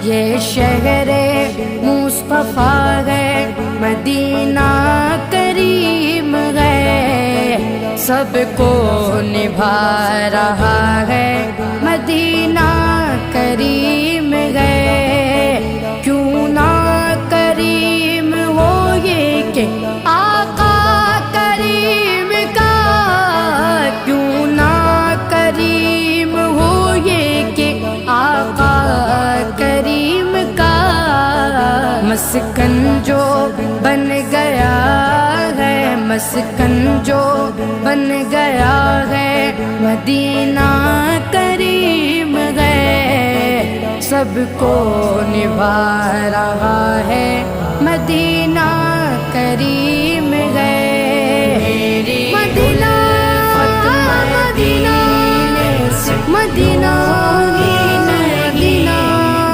یہ شہر مصطفیٰ ہے، مدینہ کریم ہے، سب کو نبھا رہا ہے، مدینہ کریم ہے۔ کیوں نہ کریم ہو یہ کہ آقا کریم کا، کیوں نہ کریم ہو یہ کہ آقا کریم کا مسکن جو بن گیا ہے، مسکن جو بن گیا ہے، مدینہ کریم ہے، سب کو نبھا رہا ہے، مدینہ کریم ہے۔